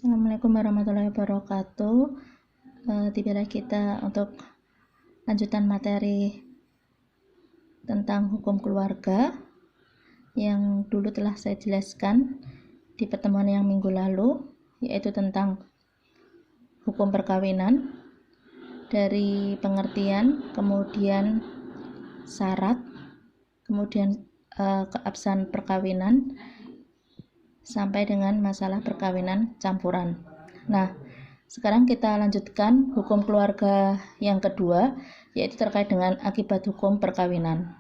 Assalamualaikum warahmatullahi wabarakatuh. Tiba kita untuk lanjutan materi tentang hukum keluarga yang dulu telah saya jelaskan di pertemuan yang minggu lalu, yaitu tentang hukum perkawinan dari pengertian, kemudian syarat, kemudian keabsahan perkawinan, sampai dengan masalah perkawinan campuran. Nah, sekarang kita lanjutkan hukum keluarga yang kedua, yaitu terkait dengan akibat hukum perkawinan.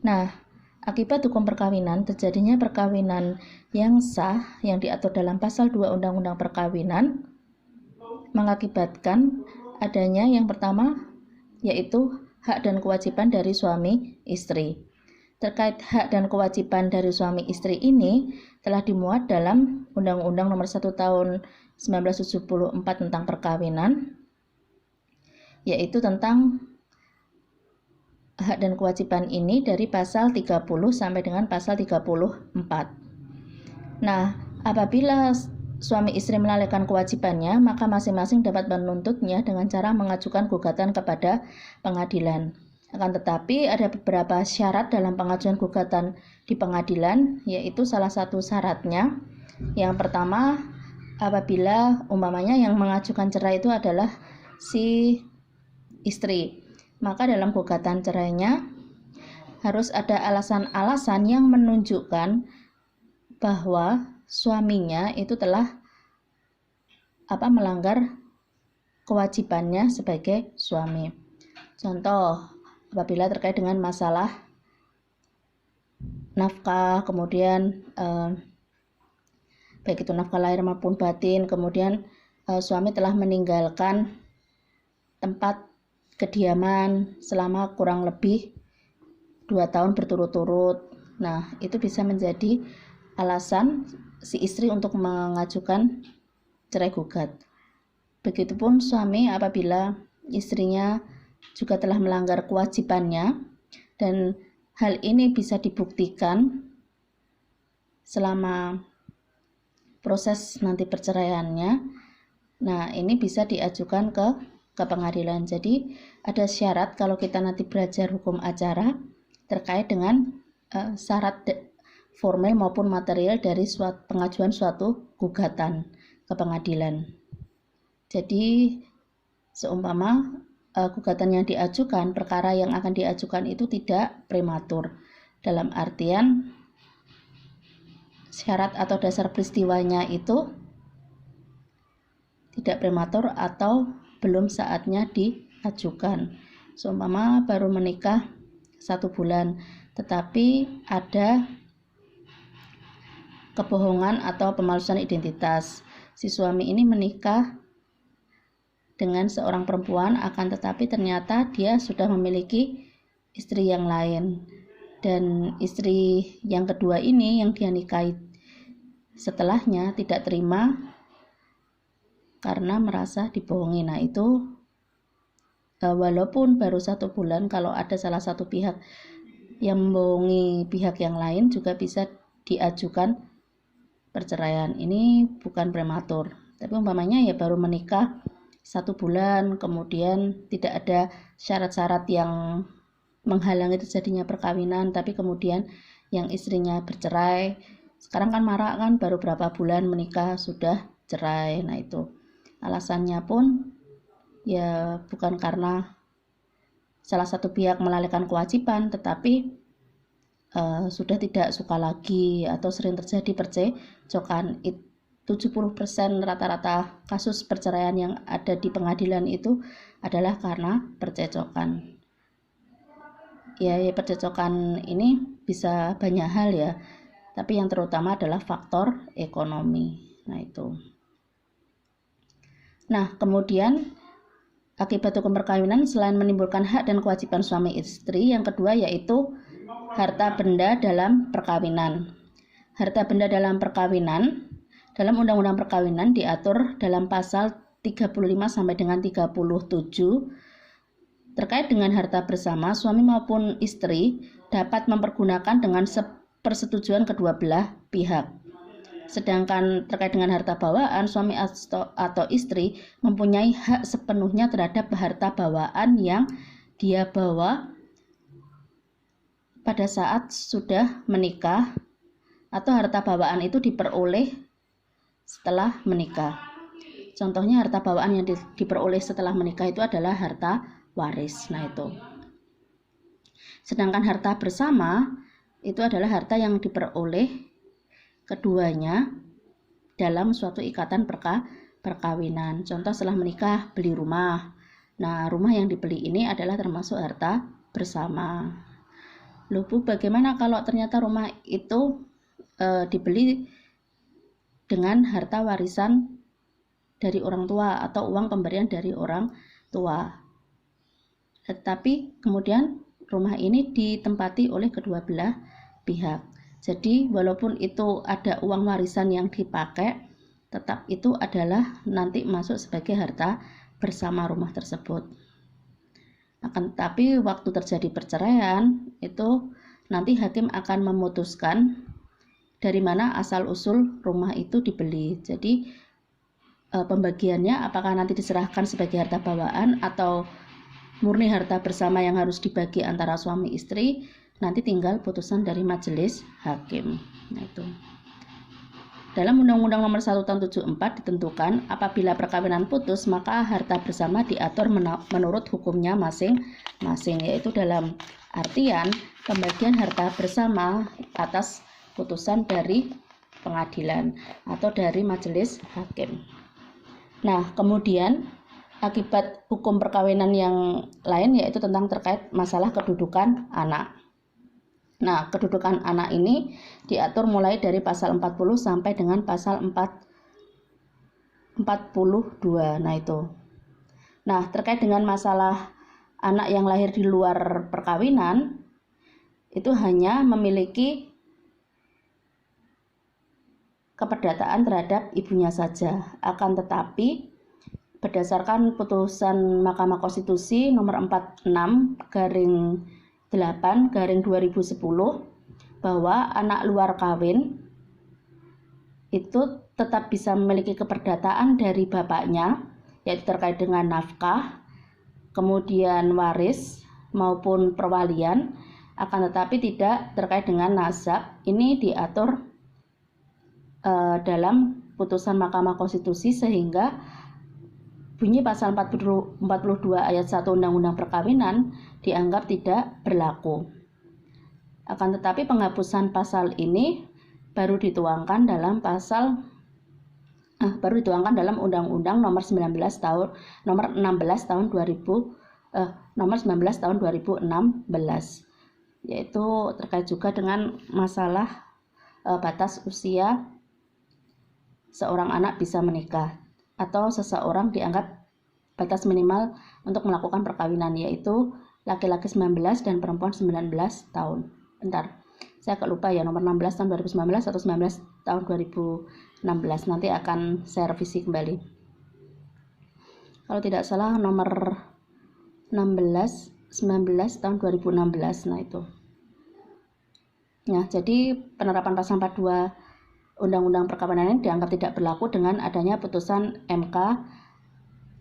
Nah, akibat hukum perkawinan, terjadinya perkawinan yang sah yang diatur dalam pasal 2 Undang-Undang Perkawinan mengakibatkan adanya yang pertama, yaitu hak dan kewajiban dari suami istri. Terkait hak dan kewajiban dari suami istri ini telah dimuat dalam Undang-Undang Nomor 1 Tahun 1974 tentang perkawinan, yaitu tentang hak dan kewajiban ini dari pasal 30 sampai dengan pasal 34. Nah, apabila suami istri melalaikan kewajibannya, maka masing-masing dapat menuntutnya dengan cara mengajukan gugatan kepada pengadilan. Akan tetapi ada beberapa syarat dalam pengajuan gugatan di pengadilan, yaitu salah satu syaratnya yang pertama, apabila umpamanya yang mengajukan cerai itu adalah si istri, maka dalam gugatan cerainya harus ada alasan-alasan yang menunjukkan bahwa suaminya itu telah melanggar kewajibannya sebagai suami. Contoh, apabila terkait dengan masalah nafkah, kemudian baik itu nafkah lahir maupun batin, kemudian suami telah meninggalkan tempat kediaman selama kurang lebih 2 tahun berturut-turut. Nah, itu bisa menjadi alasan si istri untuk mengajukan cerai gugat. Begitupun suami apabila istrinya juga telah melanggar kewajibannya dan hal ini bisa dibuktikan selama proses nanti perceraiannya. Nah, ini bisa diajukan ke pengadilan. Jadi ada syarat kalau kita nanti belajar hukum acara terkait dengan syarat formil maupun material dari pengajuan suatu gugatan ke pengadilan. Jadi seumpama gugatan yang diajukan, perkara yang akan diajukan itu tidak prematur, dalam artian syarat atau dasar peristiwanya itu tidak prematur atau belum saatnya diajukan. Seumpama baru menikah 1 bulan tetapi ada kebohongan atau pemalsuan identitas. Si suami ini menikah dengan seorang perempuan, akan tetapi ternyata dia sudah memiliki istri yang lain, dan istri yang kedua ini yang dia nikahi setelahnya tidak terima karena merasa dibohongi. Nah, itu walaupun baru 1 bulan, kalau ada salah satu pihak yang membohongi pihak yang lain juga bisa diajukan perceraian. Ini bukan prematur, tapi umpamanya ya baru menikah 1 bulan, kemudian tidak ada syarat-syarat yang menghalangi terjadinya perkawinan, tapi kemudian yang istrinya bercerai. Sekarang kan marak kan, baru berapa bulan menikah sudah cerai. Nah, itu alasannya pun ya bukan karena salah satu pihak melalaikan kewajiban, tetapi sudah tidak suka lagi atau sering terjadi percecokan. 70% rata-rata kasus perceraian yang ada di pengadilan itu adalah karena percecokan. Ya, percecokan ini bisa banyak hal ya, tapi yang terutama adalah faktor ekonomi. Nah, itu. Nah, kemudian akibat hukum perkawinan selain menimbulkan hak dan kewajiban suami istri, yang kedua yaitu harta benda dalam perkawinan. Harta benda dalam perkawinan dalam Undang-Undang Perkawinan diatur dalam pasal 35 sampai dengan 37 terkait dengan harta bersama. Suami maupun istri dapat mempergunakan dengan persetujuan kedua belah pihak. Sedangkan terkait dengan harta bawaan, suami atau istri mempunyai hak sepenuhnya terhadap harta bawaan yang dia bawa pada saat sudah menikah, atau harta bawaan itu diperoleh setelah menikah. Contohnya harta bawaan yang diperoleh setelah menikah itu adalah harta waris. Nah, itu. Sedangkan harta bersama itu adalah harta yang diperoleh keduanya dalam suatu ikatan perkawinan. Contoh, setelah menikah beli rumah. Nah, rumah yang dibeli ini adalah termasuk harta bersama. Loh Bu, bagaimana kalau ternyata rumah itu dibeli dengan harta warisan dari orang tua atau uang pemberian dari orang tua, tetapi kemudian rumah ini ditempati oleh kedua belah pihak. Jadi walaupun itu ada uang warisan yang dipakai, tetap itu adalah nanti masuk sebagai harta bersama rumah tersebut. Akan tetapi waktu terjadi perceraian, itu nanti hakim akan memutuskan dari mana asal usul rumah itu dibeli. Jadi pembagiannya apakah nanti diserahkan sebagai harta bawaan atau murni harta bersama yang harus dibagi antara suami istri, nanti tinggal putusan dari majelis hakim. Nah, itu. Dalam Undang-Undang Nomor 1 Tahun 74 ditentukan apabila perkawinan putus maka harta bersama diatur menurut hukumnya masing-masing, yaitu dalam artian pembagian harta bersama atas putusan dari pengadilan atau dari majelis hakim. Nah, kemudian akibat hukum perkawinan yang lain yaitu tentang terkait masalah kedudukan anak. Nah, kedudukan anak ini diatur mulai dari pasal 40 sampai dengan pasal 42. Nah, itu. Nah, terkait dengan masalah anak yang lahir di luar perkawinan itu hanya memiliki keperdataan terhadap ibunya saja. Akan tetapi berdasarkan putusan Mahkamah Konstitusi nomor 46/8/2010 bahwa anak luar kawin itu tetap bisa memiliki keperdataan dari bapaknya, yaitu terkait dengan nafkah, kemudian waris maupun perwalian, akan tetapi tidak terkait dengan nasab. Ini diatur dalam putusan Mahkamah Konstitusi sehingga bunyi pasal 42 ayat 1 Undang-Undang Perkawinan dianggap tidak berlaku. Akan tetapi penghapusan pasal ini baru dituangkan dalam Undang-Undang Nomor 16 tahun 2016, yaitu terkait juga dengan masalah batas usia seorang anak bisa menikah atau seseorang dianggap batas minimal untuk melakukan perkawinan, yaitu laki-laki 19 dan perempuan 19 tahun. Bentar, saya agak lupa ya, nomor 16 tahun 2019 atau 19 tahun 2016. Nanti akan saya revisi kembali. Kalau tidak salah nomor 19 tahun 2016. Nah, itu. Nah, jadi penerapan pasal 42 Undang-Undang Perkawinan ini dianggap tidak berlaku dengan adanya putusan MK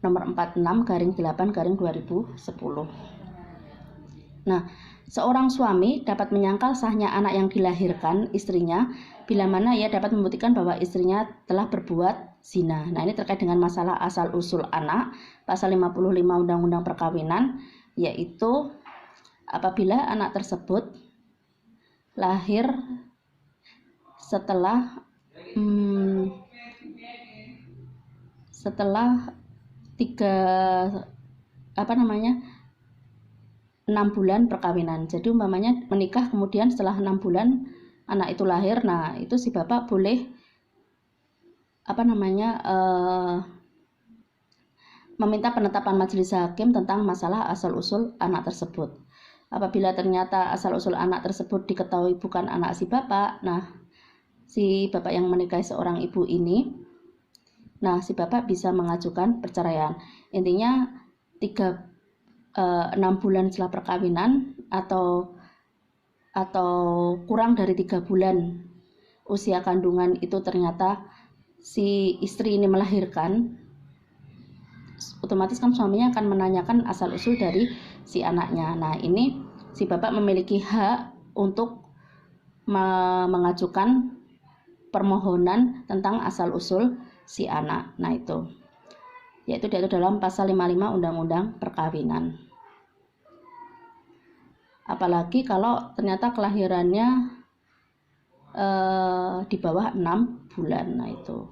nomor 46/8/2010. Nah, seorang suami dapat menyangkal sahnya anak yang dilahirkan istrinya bila mana ia dapat membuktikan bahwa istrinya telah berbuat zina. Nah, ini terkait dengan masalah asal-usul anak, pasal 55 Undang-Undang Perkawinan, yaitu apabila anak tersebut lahir setelah 6 bulan perkawinan. Jadi umpamanya menikah kemudian setelah 6 bulan anak itu lahir, nah itu si bapak boleh meminta penetapan majelis hakim tentang masalah asal-usul anak tersebut. Apabila ternyata asal-usul anak tersebut diketahui bukan anak si bapak, nah si bapak yang menikahi seorang ibu ini, nah si bapak bisa mengajukan perceraian. Intinya 6 bulan setelah perkawinan atau kurang dari 3 bulan usia kandungan itu ternyata si istri ini melahirkan, otomatis kan suaminya akan menanyakan asal-usul dari si anaknya. Nah, ini si bapak memiliki hak untuk mengajukan permohonan tentang asal-usul si anak. Nah, itu yaitu diatur dalam pasal 55 Undang-Undang Perkawinan. Apalagi kalau ternyata kelahirannya di bawah 6 bulan. Nah, itu.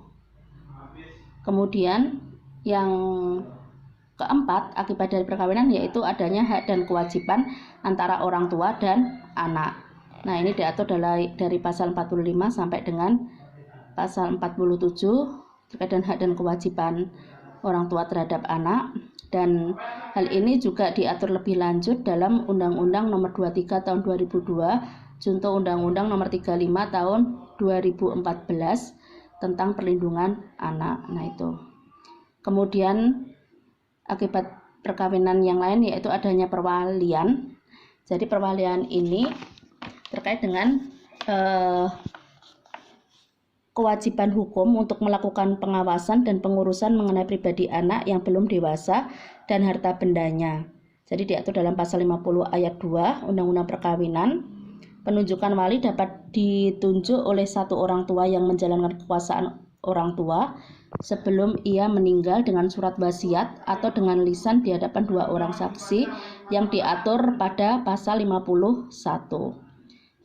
Kemudian yang keempat, akibat dari perkawinan yaitu adanya hak dan kewajiban antara orang tua dan anak. Nah, ini diatur dari pasal 45 sampai dengan pasal 47 terkait dengan hak dan kewajiban orang tua terhadap anak, dan hal ini juga diatur lebih lanjut dalam Undang-Undang Nomor 23 Tahun 2002 junto Undang-Undang Nomor 35 Tahun 2014 tentang perlindungan anak. Nah, itu. Kemudian akibat perkawinan yang lain yaitu adanya perwalian. Jadi perwalian ini terkait dengan kewajiban hukum untuk melakukan pengawasan dan pengurusan mengenai pribadi anak yang belum dewasa dan harta bendanya. Jadi diatur dalam pasal 50 ayat 2 Undang-Undang Perkawinan. Penunjukan wali dapat ditunjuk oleh satu orang tua yang menjalankan kekuasaan orang tua sebelum ia meninggal dengan surat wasiat atau dengan lisan di hadapan dua orang saksi yang diatur pada pasal 51.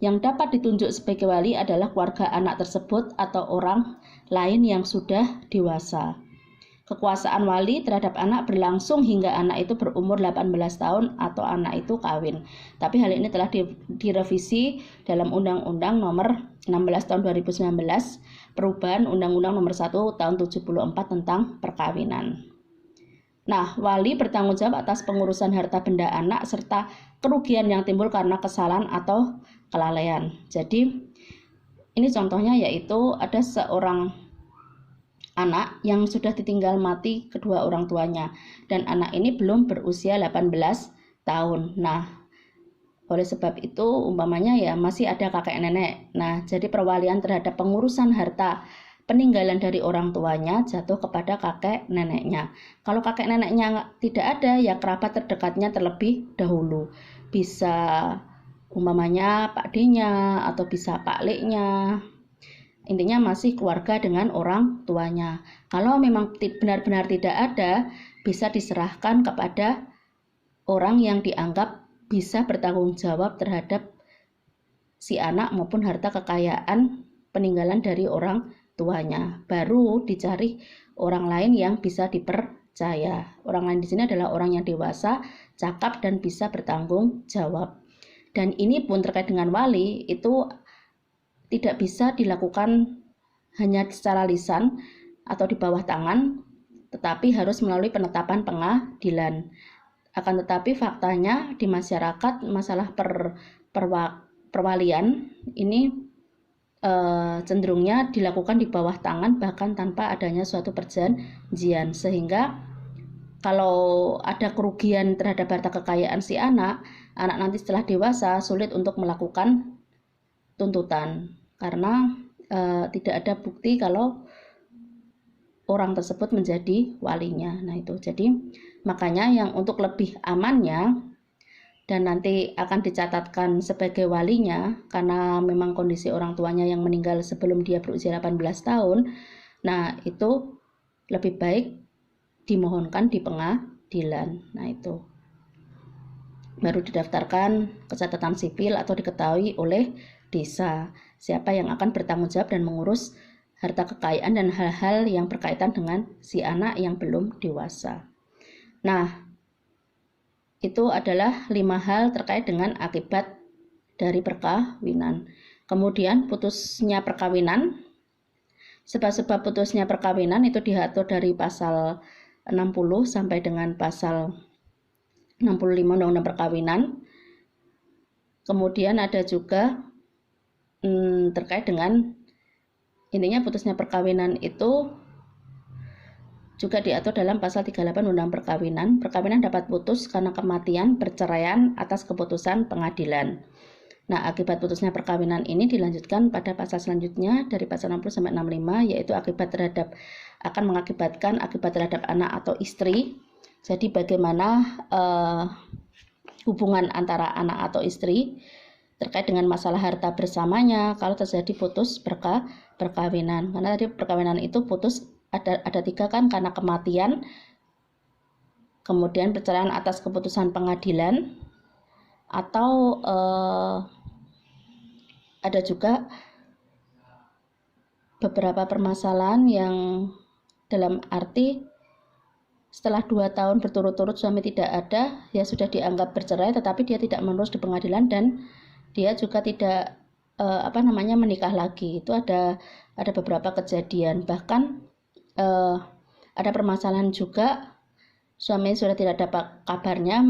Yang dapat ditunjuk sebagai wali adalah keluarga anak tersebut atau orang lain yang sudah dewasa. Kekuasaan wali terhadap anak berlangsung hingga anak itu berumur 18 tahun atau anak itu kawin. Tapi hal ini telah direvisi dalam Undang-Undang Nomor 16 Tahun 2019, perubahan Undang-Undang Nomor 1 Tahun 74 tentang perkawinan. Nah, wali bertanggung jawab atas pengurusan harta benda anak serta kerugian yang timbul karena kesalahan atau kelalaian. Jadi, ini contohnya yaitu ada seorang anak yang sudah ditinggal mati kedua orang tuanya dan anak ini belum berusia 18 tahun. Nah, oleh sebab itu umpamanya ya masih ada kakek nenek. Nah, jadi perwalian terhadap pengurusan harta peninggalan dari orang tuanya jatuh kepada kakek neneknya. Kalau kakek neneknya tidak ada, ya kerabat terdekatnya terlebih dahulu. Bisa umpamanya Pak D-nya atau bisa Pak L-nya. Intinya masih keluarga dengan orang tuanya. Kalau memang benar-benar tidak ada, bisa diserahkan kepada orang yang dianggap bisa bertanggung jawab terhadap si anak maupun harta kekayaan peninggalan dari orang tuanya. Baru dicari orang lain yang bisa dipercaya. Orang lain di sini adalah orang yang dewasa, cakap dan bisa bertanggung jawab. Dan ini pun terkait dengan wali itu tidak bisa dilakukan hanya secara lisan atau di bawah tangan, tetapi harus melalui penetapan pengadilan. Akan tetapi faktanya di masyarakat masalah perwalian ini cenderungnya dilakukan di bawah tangan bahkan tanpa adanya suatu perjanjian, sehingga kalau ada kerugian terhadap harta kekayaan si anak nanti setelah dewasa sulit untuk melakukan tuntutan karena tidak ada bukti kalau orang tersebut menjadi walinya. Nah, itu jadi makanya yang untuk lebih amannya dan nanti akan dicatatkan sebagai walinya karena memang kondisi orang tuanya yang meninggal sebelum dia berusia 18 tahun. Nah, itu lebih baik dimohonkan di pengadilan. Nah, itu baru didaftarkan ke catatan sipil atau diketahui oleh desa siapa yang akan bertanggung jawab dan mengurus harta kekayaan dan hal-hal yang berkaitan dengan si anak yang belum dewasa. Nah, itu adalah 5 hal terkait dengan akibat dari perkawinan. Kemudian putusnya perkawinan. Sebab-sebab putusnya perkawinan itu diatur dari pasal 60 sampai dengan pasal 65 Undang-Undang Perkawinan. Kemudian ada juga terkait dengan intinya putusnya perkawinan itu juga diatur dalam pasal 38 Undang Perkawinan. Perkawinan dapat putus karena kematian, perceraian atas keputusan pengadilan. Nah, akibat putusnya perkawinan ini dilanjutkan pada pasal selanjutnya dari pasal 60 sampai 65, yaitu akan mengakibatkan akibat terhadap anak atau istri. Jadi bagaimana hubungan antara anak atau istri terkait dengan masalah harta bersamanya kalau terjadi putus perkawinan. Karena tadi perkawinan itu putus ada 3 kan, karena kematian, kemudian perceraian atas keputusan pengadilan, atau ada juga beberapa permasalahan yang dalam arti setelah 2 tahun berturut-turut suami tidak ada, ya sudah dianggap bercerai, tetapi dia tidak menerus di pengadilan dan dia juga tidak menikah lagi. Itu ada beberapa kejadian. Bahkan ada permasalahan juga, suami sudah tidak dapat kabarnya,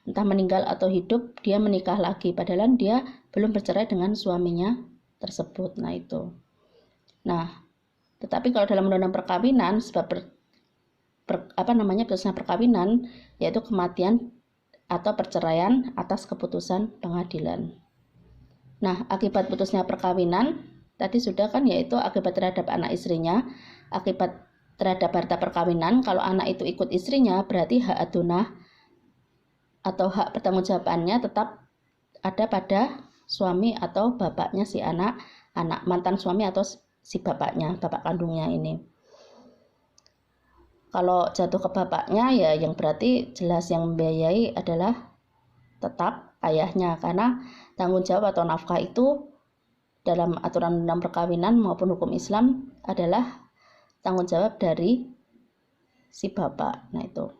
entah meninggal atau hidup, dia menikah lagi padahal dia belum bercerai dengan suaminya tersebut. Nah itu. Nah, tetapi kalau dalam undang-undang perkawinan, sebab putusnya perkawinan yaitu kematian atau perceraian atas keputusan pengadilan. Nah, akibat putusnya perkawinan tadi sudah kan, yaitu akibat terhadap anak istrinya, akibat terhadap harta perkawinan. Kalau anak itu ikut istrinya, berarti hak adunah atau hak pertanggungjawabannya tetap ada pada suami atau bapaknya si anak, mantan suami atau si bapaknya, bapak kandungnya ini. Kalau jatuh ke bapaknya, ya yang berarti jelas yang membiayai adalah tetap ayahnya, karena tanggung jawab atau nafkah itu dalam aturan undang perkawinan maupun hukum Islam adalah tanggung jawab dari si bapak. Nah itu.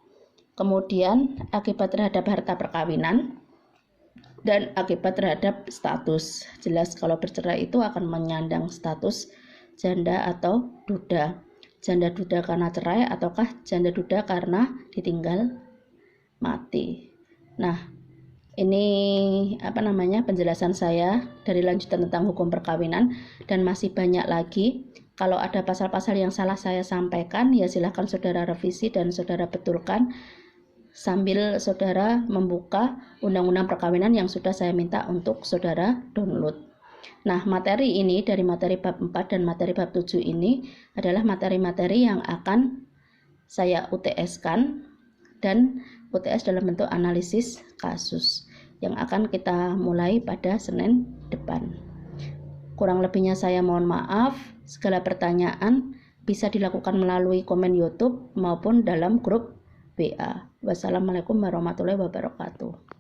Kemudian akibat terhadap harta perkawinan dan akibat terhadap status. Jelas kalau bercerai itu akan menyandang status janda atau duda. Janda duda karena cerai ataukah janda duda karena ditinggal mati. Nah, ini penjelasan saya dari lanjutan tentang hukum perkawinan, dan masih banyak lagi. Kalau ada pasal-pasal yang salah saya sampaikan, ya silahkan saudara revisi dan saudara betulkan sambil saudara membuka undang-undang perkawinan yang sudah saya minta untuk saudara download. Nah, materi ini dari materi bab 4 dan materi bab 7 ini adalah materi-materi yang akan saya UTS-kan, dan UTS dalam bentuk analisis kasus yang akan kita mulai pada Senin depan. Kurang lebihnya saya mohon maaf. Segala pertanyaan bisa dilakukan melalui komen YouTube maupun dalam grup WA. Wassalamualaikum warahmatullahi wabarakatuh.